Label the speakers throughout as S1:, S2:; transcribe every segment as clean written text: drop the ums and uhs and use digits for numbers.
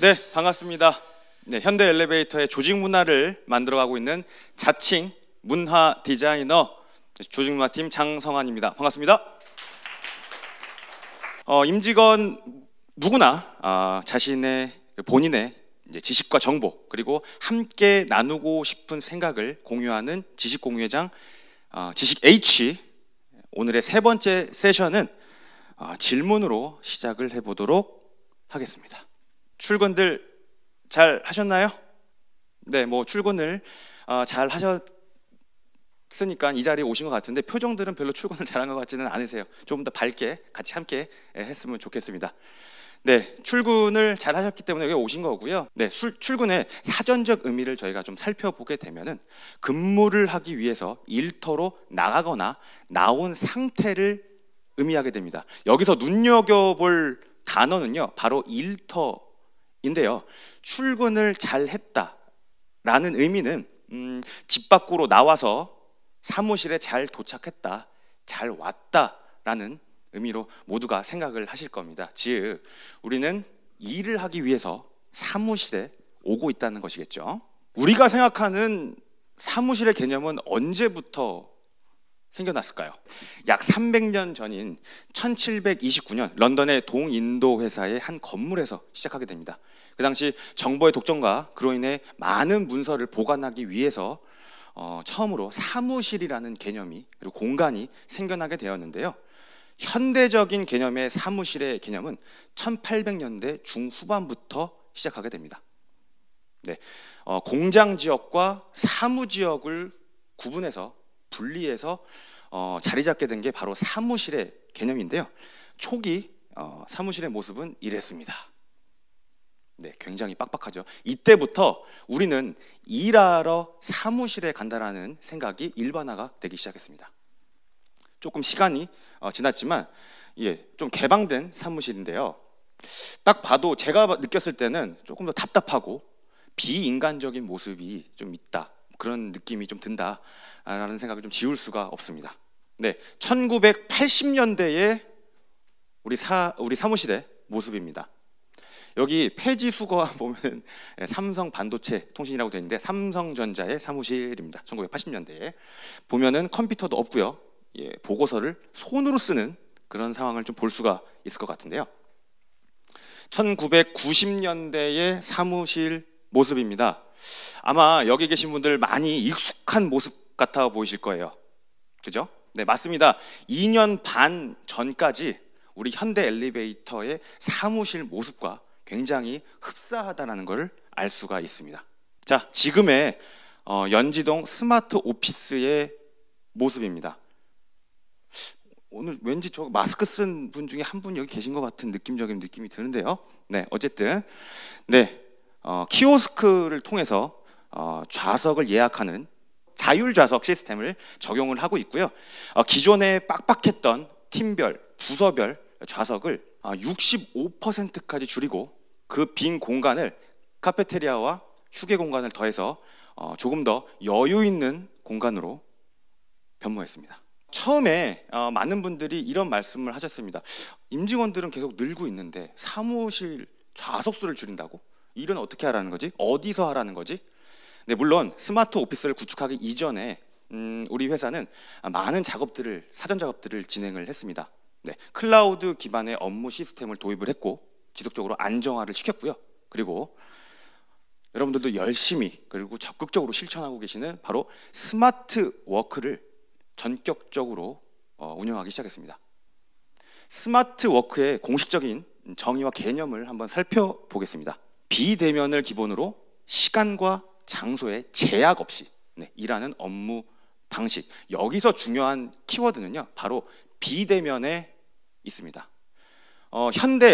S1: 네, 반갑습니다. 네, 현대 엘리베이터의 조직 문화를 만들어가고 있는 자칭 문화 디자이너 조직 문화팀 장성환입니다. 반갑습니다. 임직원 누구나 자신의 본인의 지식과 정보 그리고 함께 나누고 싶은 생각을 공유하는 지식 공유회장 지식 H. 오늘의 세 번째 세션은 질문으로 시작을 해보도록 하겠습니다. 출근들 잘 하셨나요? 네, 뭐 출근을 잘 하셨으니까 이 자리에 오신 것 같은데 표정들은 별로 출근을 잘한 것 같지는 않으세요. 조금 더 밝게 같이 함께 했으면 좋겠습니다. 네, 출근을 잘 하셨기 때문에 여기 오신 거고요. 네, 출근의 사전적 의미를 저희가 좀 살펴보게 되면은 근무를 하기 위해서 일터로 나가거나 나온 상태를 의미하게 됩니다. 여기서 눈여겨볼 단어는요, 바로 일터인데요. 출근을 잘 했다라는 의미는 집 밖으로 나와서 사무실에 잘 도착했다, 잘 왔다라는 의미로 모두가 생각을 하실 겁니다. 즉, 우리는 일을 하기 위해서 사무실에 오고 있다는 것이겠죠. 우리가 생각하는 사무실의 개념은 언제부터 생겨났을까요? 약 300년 전인 1729년 런던의 동인도 회사의 한 건물에서 시작하게 됩니다. 그 당시 정보의 독점과 그로 인해 많은 문서를 보관하기 위해서 처음으로 사무실이라는 개념이 그리고 공간이 생겨나게 되었는데요. 현대적인 개념의 사무실의 개념은 1800년대 중후반부터 시작하게 됩니다. 네, 공장 지역과 사무 지역을 구분해서 분리해서 자리 잡게 된 게 바로 사무실의 개념인데요. 초기 사무실의 모습은 이랬습니다. 네, 굉장히 빡빡하죠. 이때부터 우리는 일하러 사무실에 간다라는 생각이 일반화가 되기 시작했습니다. 조금 시간이 지났지만 좀 개방된 사무실인데요. 딱 봐도 제가 느꼈을 때는 조금 더 답답하고 비인간적인 모습이 좀 있다, 그런 느낌이 좀 든다라는 생각을 좀 지울 수가 없습니다. 네, 1980년대에 우리 사무실의 모습입니다. 여기 폐지 수거와 보면 삼성 반도체 통신이라고 되어 있는데 삼성전자의 사무실입니다. 1980년대에 보면은 컴퓨터도 없고요. 보고서를 손으로 쓰는 그런 상황을 좀 볼 수가 있을 것 같은데요. 1990년대의 사무실 모습입니다. 아마 여기 계신 분들 많이 익숙한 모습 같아 보이실 거예요. 그죠? 네, 맞습니다. 2년 반 전까지 우리 현대 엘리베이터의 사무실 모습과 굉장히 흡사하다는 것을 알 수가 있습니다. 자, 지금의 연지동 스마트 오피스의 모습입니다. 오늘 왠지 저 마스크 쓴 분 중에 한 분 여기 계신 것 같은 느낌적인 느낌이 드는데요. 네, 어쨌든 네, 키오스크를 통해서 좌석을 예약하는 자율 좌석 시스템을 적용을 하고 있고요. 기존에 빡빡했던 팀별, 부서별 좌석을 65%까지 줄이고 그 빈 공간을 카페테리아와 휴게 공간을 더해서 조금 더 여유 있는 공간으로 변모했습니다. 처음에 많은 분들이 이런 말씀을 하셨습니다. 임직원들은 계속 늘고 있는데 사무실 좌석수를 줄인다고? 일은 어떻게 하라는 거지? 어디서 하라는 거지? 네, 물론 스마트 오피스를 구축하기 이전에 우리 회사는 많은 작업들을, 사전 작업들을 진행을 했습니다. 네, 클라우드 기반의 업무 시스템을 도입을 했고 지속적으로 안정화를 시켰고요. 그리고 여러분들도 열심히 그리고 적극적으로 실천하고 계시는 바로 스마트 워크를 전격적으로 운영하기 시작했습니다. 스마트 워크의 공식적인 정의와 개념을 한번 살펴보겠습니다. 비대면을 기본으로 시간과 장소에 제약 없이 일하는 업무 방식. 여기서 중요한 키워드는요, 바로 비대면에 있습니다. 현대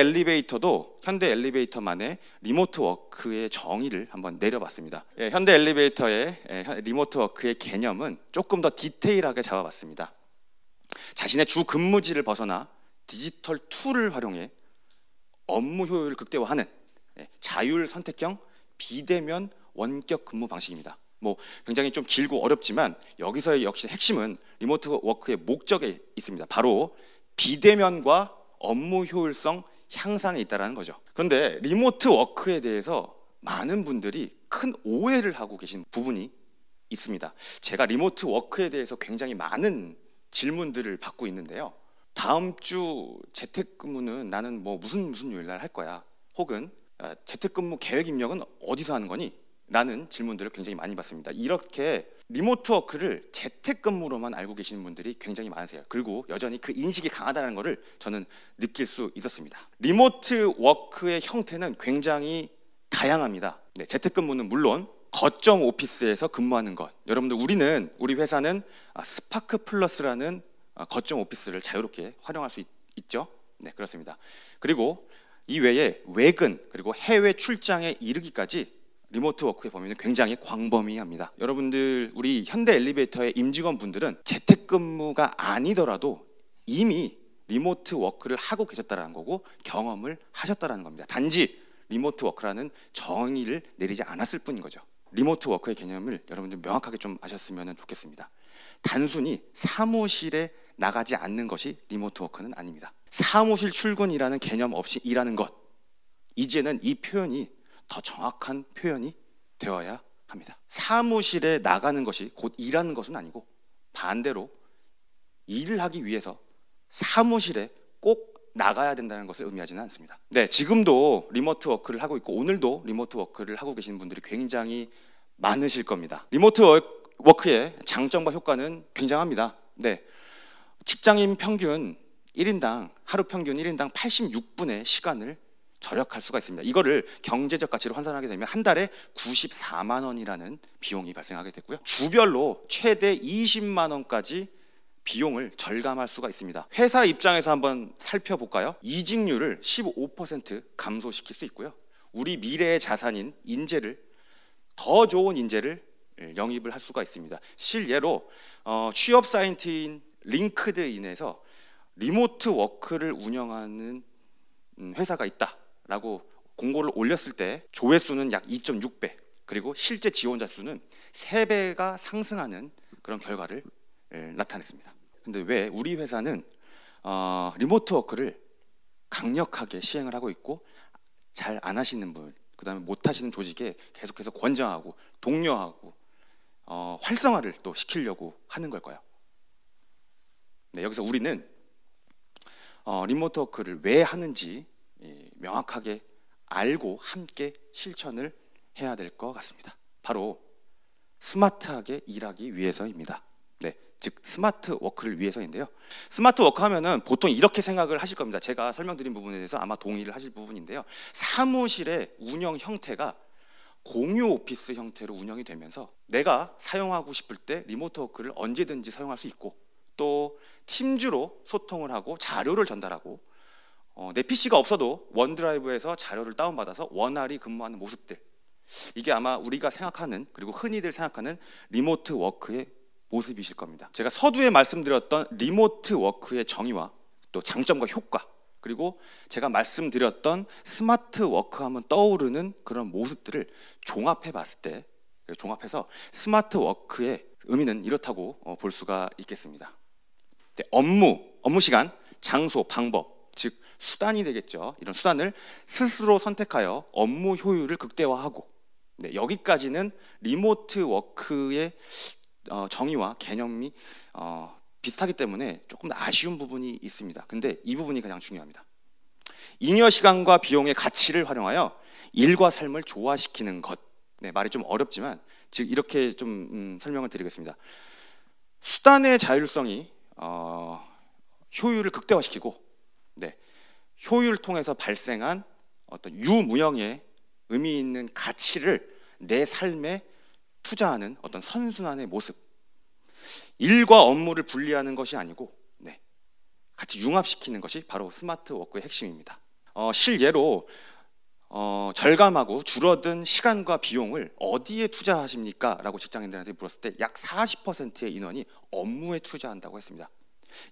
S1: 엘리베이터만의 리모트 워크의 정의를 한번 내려봤습니다. 현대 엘리베이터의 리모트 워크의 개념은 조금 더 디테일하게 잡아봤습니다. 자신의 주 근무지를 벗어나 디지털 툴을 활용해 업무 효율을 극대화하는 자율 선택형 비대면 원격 근무 방식입니다. 뭐 굉장히 좀 길고 어렵지만 여기서의 역시 핵심은 리모트 워크의 목적에 있습니다. 바로 비대면과 업무 효율성 향상에 있다는 거죠. 그런데 리모트 워크에 대해서 많은 분들이 큰 오해를 하고 계신 부분이 있습니다. 제가 리모트 워크에 대해서 굉장히 많은 질문들을 받고 있는데요. 다음 주 재택근무는 나는 뭐 무슨 요일날 할 거야? 혹은 재택근무 계획 입력은 어디서 하는 거니? 라는 질문들을 굉장히 많이 받습니다. 이렇게 리모트 워크를 재택근무로만 알고 계시는 분들이 굉장히 많으세요. 그리고 여전히 그 인식이 강하다는 것을 저는 느낄 수 있었습니다. 리모트 워크의 형태는 굉장히 다양합니다. 네, 재택근무는 물론 거점 오피스에서 근무하는 것. 여러분들 우리 회사는 스파크 플러스라는 거점 오피스를 자유롭게 활용할 수 있죠. 네, 그렇습니다. 그리고 이 외에 외근 그리고 해외 출장에 이르기까지 리모트 워크에 보면 굉장히 광범위합니다. 여러분들 우리 현대 엘리베이터의 임직원분들은 재택근무가 아니더라도 이미 리모트 워크를 하고 계셨다는 거고 경험을 하셨다는 겁니다. 단지 리모트 워크라는 정의를 내리지 않았을 뿐인 거죠. 리모트 워크의 개념을 여러분들 명확하게 좀 아셨으면 좋겠습니다. 단순히 사무실에 나가지 않는 것이 리모트 워크는 아닙니다. 사무실 출근이라는 개념 없이 일하는 것, 이제는 이 표현이 더 정확한 표현이 되어야 합니다. 사무실에 나가는 것이 곧 일하는 것은 아니고 반대로 일을 하기 위해서 사무실에 꼭 나가야 된다는 것을 의미하지는 않습니다. 네, 지금도 리모트 워크를 하고 있고 오늘도 리모트 워크를 하고 계시는 분들이 굉장히 많으실 겁니다. 리모트 워크의 장점과 효과는 굉장합니다. 네, 직장인 평균 1인당 하루 평균 1인당 86분의 시간을 절약할 수가 있습니다. 이거를 경제적 가치로 환산하게 되면 한 달에 94만 원이라는 비용이 발생하게 되고요. 주별로 최대 20만 원까지 비용을 절감할 수가 있습니다. 회사 입장에서 한번 살펴볼까요? 이직률을 15% 감소시킬 수 있고요. 우리 미래의 자산인 인재를 더 좋은 인재를 영입을 할 수가 있습니다. 실예로 취업 사이트인 링크드인에서 리모트 워크를 운영하는 회사가 있다라고 공고를 올렸을 때 조회수는 약 2.6배 그리고 실제 지원자 수는 3배가 상승하는 그런 결과를 나타냈습니다. 근데 왜 우리 회사는 리모트 워크를 강력하게 시행을 하고 있고 잘 안 하시는 분, 그 다음에 못 하시는 조직에 계속해서 권장하고 독려하고 활성화를 또 시키려고 하는 걸까요? 네, 여기서 우리는 리모트 워크를 왜 하는지 명확하게 알고 함께 실천을 해야 될 것 같습니다. 바로 스마트하게 일하기 위해서입니다. 네, 즉 스마트 워크를 위해서인데요. 스마트 워크 하면은 보통 이렇게 생각을 하실 겁니다. 제가 설명드린 부분에 대해서 아마 동의를 하실 부분인데요. 사무실의 운영 형태가 공유 오피스 형태로 운영이 되면서 내가 사용하고 싶을 때 리모트 워크를 언제든지 사용할 수 있고 또 팀주로 소통을 하고 자료를 전달하고 내 PC가 없어도 원드라이브에서 자료를 다운받아서 원활히 근무하는 모습들, 이게 아마 우리가 생각하는 그리고 흔히들 생각하는 리모트 워크의 모습이실 겁니다. 제가 서두에 말씀드렸던 리모트 워크의 정의와 또 장점과 효과, 그리고 제가 말씀드렸던 스마트 워크 하면 떠오르는 그런 모습들을 종합해 봤을 때, 종합해서 스마트 워크의 의미는 이렇다고 볼 수가 있겠습니다. 네, 업무 시간, 장소, 방법, 즉 수단이 되겠죠. 이런 수단을 스스로 선택하여 업무 효율을 극대화하고, 네, 여기까지는 리모트 워크의 정의와 개념이 비슷하기 때문에 조금 아쉬운 부분이 있습니다. 근데 이 부분이 가장 중요합니다. 잉여 시간과 비용의 가치를 활용하여 일과 삶을 조화시키는 것. 네, 말이 좀 어렵지만 즉 이렇게 좀 설명을 드리겠습니다. 수단의 자율성이 효율을 극대화시키고, 네, 효율을 통해서 발생한 어떤 유무형의 의미 있는 가치를 내 삶에 투자하는 어떤 선순환의 모습. 일과 업무를 분리하는 것이 아니고, 네, 같이 융합시키는 것이 바로 스마트 워크의 핵심입니다. 실예로 절감하고 줄어든 시간과 비용을 어디에 투자하십니까? 라고 직장인들한테 물었을 때 약 40%의 인원이 업무에 투자한다고 했습니다.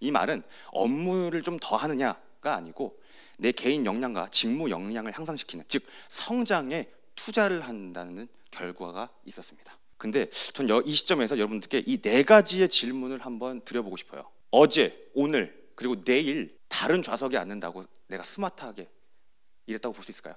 S1: 이 말은 업무를 좀 더 하느냐가 아니고 내 개인 역량과 직무 역량을 향상시키는, 즉 성장에 투자를 한다는 결과가 있었습니다. 근데 전 이 시점에서 여러분들께 이 4가지의 질문을 한번 드려보고 싶어요. 어제, 오늘, 그리고 내일 다른 좌석에 앉는다고 내가 스마트하게 이랬다고 볼 수 있을까요?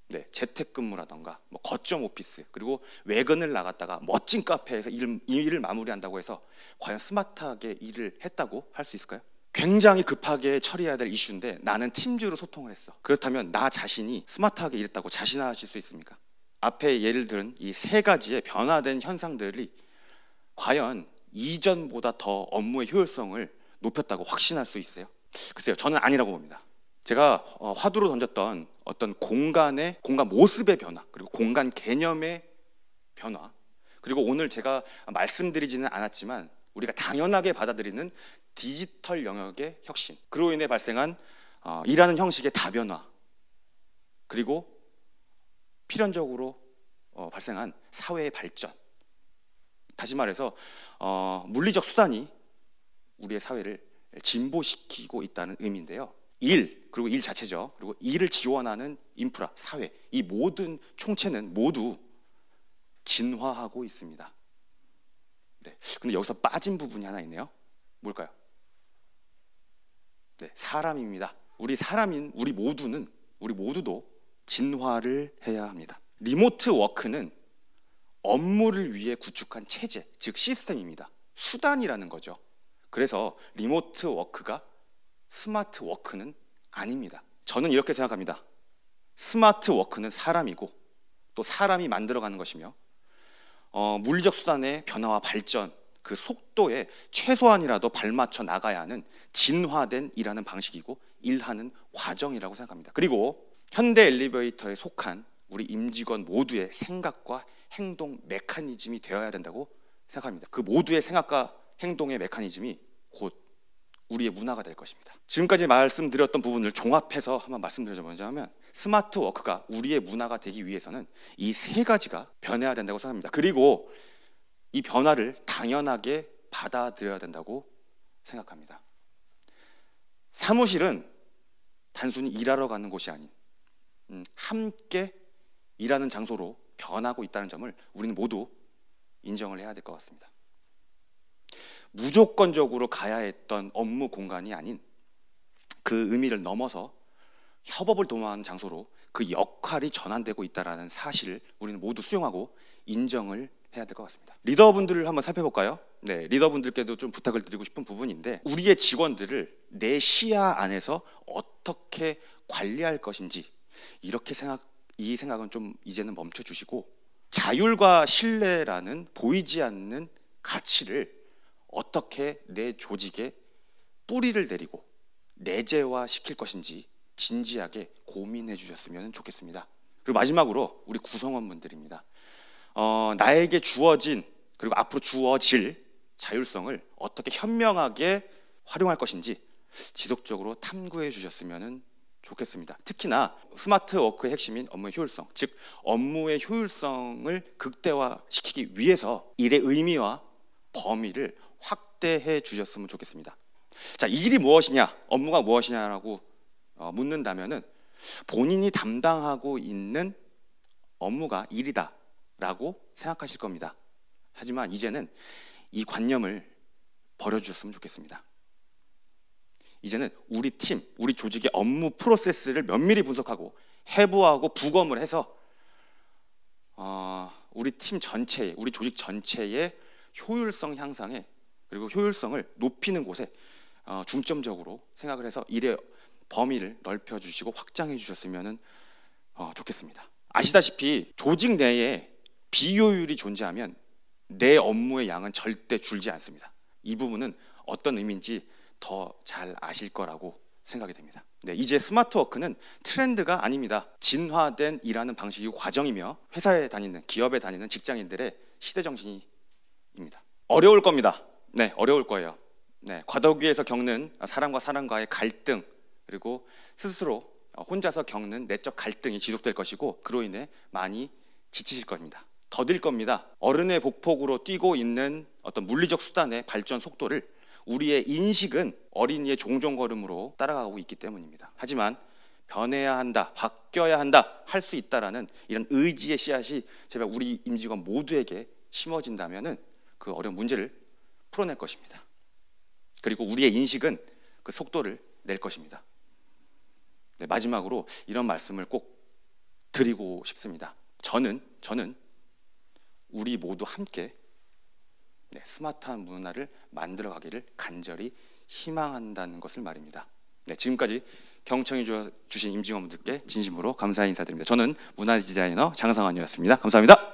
S1: 네, 재택근무라던가 뭐 거점 오피스, 그리고 외근을 나갔다가 멋진 카페에서 일을 마무리한다고 해서 과연 스마트하게 일을 했다고 할 수 있을까요? 굉장히 급하게 처리해야 될 이슈인데 나는 팀즈로 소통을 했어. 그렇다면 나 자신이 스마트하게 일했다고 자신하실 수 있습니까? 앞에 예를 들은 이 세 가지의 변화된 현상들이 과연 이전보다 더 업무의 효율성을 높였다고 확신할 수 있어요? 글쎄요, 저는 아니라고 봅니다. 제가 화두로 던졌던 어떤 공간 모습의 변화, 그리고 공간 개념의 변화, 그리고 오늘 제가 말씀드리지는 않았지만 우리가 당연하게 받아들이는 디지털 영역의 혁신, 그로 인해 발생한 일하는 형식의 다변화, 그리고 필연적으로 발생한 사회의 발전. 다시 말해서 물리적 수단이 우리의 사회를 진보시키고 있다는 의미인데요. 그리고 일 자체죠. 그리고 일을 지원하는 인프라, 사회, 이 모든 총체는 모두 진화하고 있습니다. 네. 근데 여기서 빠진 부분이 하나 있네요. 뭘까요? 네, 사람입니다. 우리 모두도 진화를 해야 합니다. 리모트 워크는 업무를 위해 구축한 체제, 즉 시스템입니다. 수단이라는 거죠. 그래서 리모트 워크가 스마트 워크는 아닙니다. 저는 이렇게 생각합니다. 스마트 워크는 사람이고 또 사람이 만들어가는 것이며 물리적 수단의 변화와 발전, 그 속도에 최소한이라도 발맞춰 나가야 하는 진화된 일하는 방식이고 일하는 과정이라고 생각합니다. 그리고 현대 엘리베이터에 속한 우리 임직원 모두의 생각과 행동 메커니즘이 되어야 된다고 생각합니다. 그 모두의 생각과 행동의 메커니즘이 곧 우리의 문화가 될 것입니다. 지금까지 말씀드렸던 부분을 종합해서 한번 말씀드리자면 스마트 워크가 우리의 문화가 되기 위해서는 이 세 가지가 변해야 된다고 생각합니다. 그리고 이 변화를 당연하게 받아들여야 된다고 생각합니다. 사무실은 단순히 일하러 가는 곳이 아닌 함께 일하는 장소로 변하고 있다는 점을 우리는 모두 인정을 해야 될 것 같습니다. 무조건적으로 가야 했던 업무 공간이 아닌 그 의미를 넘어서 협업을 도모하는 장소로 그 역할이 전환되고 있다는 사실을 우리는 모두 수용하고 인정을 해야 될 것 같습니다. 리더분들을 한번 살펴볼까요? 네, 리더분들께도 좀 부탁을 드리고 싶은 부분인데 우리의 직원들을 내 시야 안에서 어떻게 관리할 것인지 이 생각은 좀 이제는 멈춰주시고 자율과 신뢰라는 보이지 않는 가치를 어떻게 내 조직에 뿌리를 내리고 내재화 시킬 것인지 진지하게 고민해 주셨으면 좋겠습니다. 그리고 마지막으로 우리 구성원분들입니다. 나에게 주어진 그리고 앞으로 주어질 자율성을 어떻게 현명하게 활용할 것인지 지속적으로 탐구해 주셨으면 좋겠습니다. 특히나 스마트 워크의 핵심인 업무의 효율성, 즉 업무의 효율성을 극대화시키기 위해서 일의 의미와 범위를 확대해 주셨으면 좋겠습니다. 자, 일이 무엇이냐, 업무가 무엇이냐라고 묻는다면은 본인이 담당하고 있는 업무가 일이다라고 생각하실 겁니다. 하지만 이제는 이 관념을 버려주셨으면 좋겠습니다. 이제는 우리 팀, 우리 조직의 업무 프로세스를 면밀히 분석하고 해부하고 부검을 해서 우리 팀 전체의, 우리 조직 전체의 효율성 향상에 그리고 효율성을 높이는 곳에 중점적으로 생각을 해서 일의 범위를 넓혀주시고 확장해 주셨으면 좋겠습니다. 아시다시피 조직 내에 비효율이 존재하면 내 업무의 양은 절대 줄지 않습니다. 이 부분은 어떤 의미인지 더 잘 아실 거라고 생각이 됩니다. 네, 이제 스마트 워크는 트렌드가 아닙니다. 진화된 일하는 방식이고 과정이며 회사에 다니는, 기업에 다니는 직장인들의 시대 정신입니다. 어려울 겁니다. 네, 어려울 거예요. 네, 과도기에서 겪는 사람과 사람과의 갈등, 그리고 스스로 혼자서 겪는 내적 갈등이 지속될 것이고 그로 인해 많이 지치실 겁니다. 더딜 겁니다. 어른의 복폭으로 뛰고 있는 어떤 물리적 수단의 발전 속도를 우리의 인식은 어린이의 종종걸음으로 따라가고 있기 때문입니다. 하지만 변해야 한다, 바뀌어야 한다, 할 수 있다라는 이런 의지의 씨앗이 제발 우리 임직원 모두에게 심어진다면은 그 어려운 문제를 풀어낼 것입니다. 그리고 우리의 인식은 그 속도를 낼 것입니다. 네, 마지막으로 이런 말씀을 꼭 드리고 싶습니다. 저는 우리 모두 함께 스마트한 문화를 만들어가기를 간절히 희망한다는 것을 말입니다. 네, 지금까지 경청해 주신 임직원분들께 진심으로 감사의 인사드립니다. 저는 문화 디자이너 장성환이었습니다. 감사합니다.